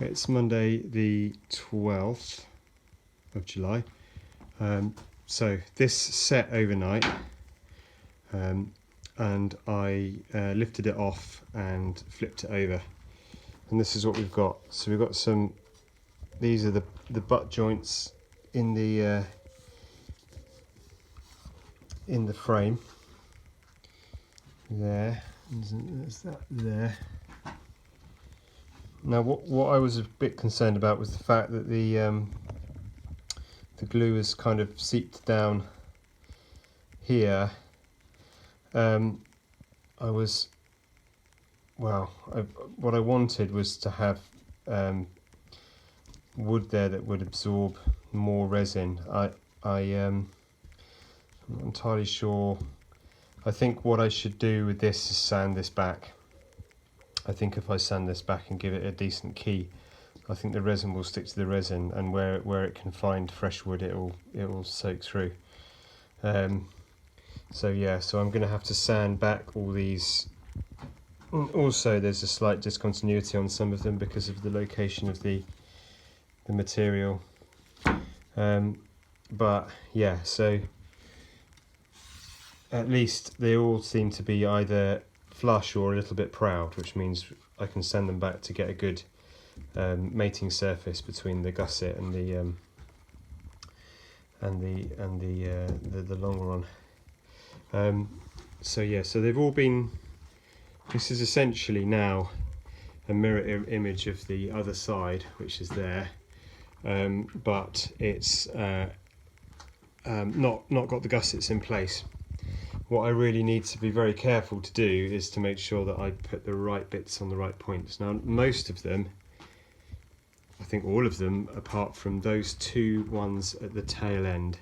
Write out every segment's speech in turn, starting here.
It's Monday the 12th of July. So this set overnight, and I lifted it off and flipped it over, and this is what we've got. So we've got some, these are the butt joints in the frame there, and there's that there. Now what I was a bit concerned about was the fact that the glue is kind of seeped down here. What I wanted was to have wood there that would absorb more resin. I'm not entirely sure. I think what I should do with this is sand this back. I think if I sand this back and give it a decent key, I think the resin will stick to the resin, and where it can find fresh wood, it will soak through. So yeah, so I'm going to have to sand back all these. Also, there's a slight discontinuity on some of them because of the location of the material. But yeah, so at least they all seem to be either flush or a little bit proud, which means I can send them back to get a good mating surface between the gusset and the longer one. So yeah, so they've all been. This is essentially now a mirror image of the other side, which is there, but it's not got the gussets in place. What I really need to be very careful to do is to make sure that I put the right bits on the right points. Now, most of them, I think all of them, apart from those two ones at the tail end,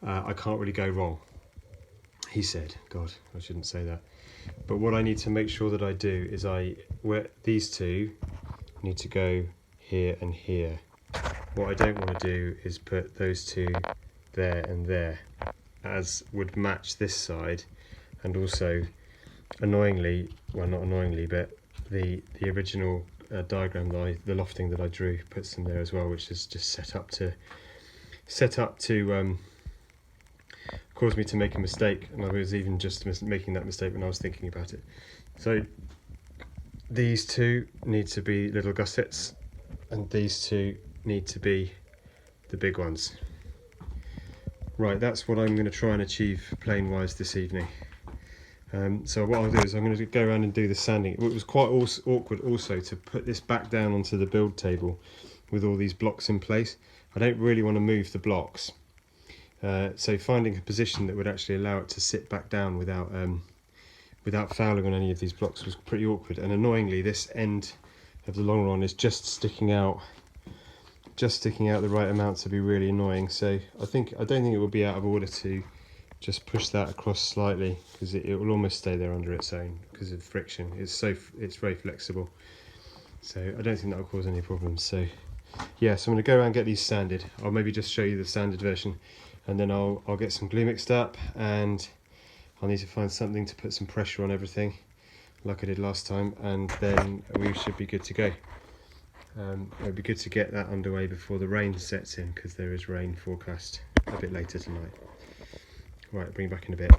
I can't really go wrong. He said, God, I shouldn't say that. But what I need to make sure that I do is these two need to go here and here. What I don't want to do is put those two there and there, as would match this side, and also annoyingly, well, not annoyingly, but the original diagram the lofting that I drew puts them there as well, which is just set up to cause me to make a mistake, and I was even just making that mistake when I was thinking about it. So these two need to be little gussets, and these two need to be the big ones. Right, that's what I'm going to try and achieve plane wise this evening. So what I'll do is I'm going to go around and do the sanding. It was quite awkward also to put this back down onto the build table with all these blocks in place. I don't really want to move the blocks. So finding a position that would actually allow it to sit back down without fouling on any of these blocks was pretty awkward. And annoyingly, this end of the long rod is just sticking out the right amount to be really annoying. So I don't think it would be out of order to just push that across slightly, because it will almost stay there under its own because of friction. It's very flexible, so I don't think that will cause any problems. So yeah, so I'm going to go around and get these sanded. I'll maybe just show you the sanded version, and then I'll get some glue mixed up, and I'll need to find something to put some pressure on everything like I did last time, and then we should be good to go. It'd be good to get that underway before the rain sets in, because there is rain forecast a bit later tonight. Right, bring you back in a bit.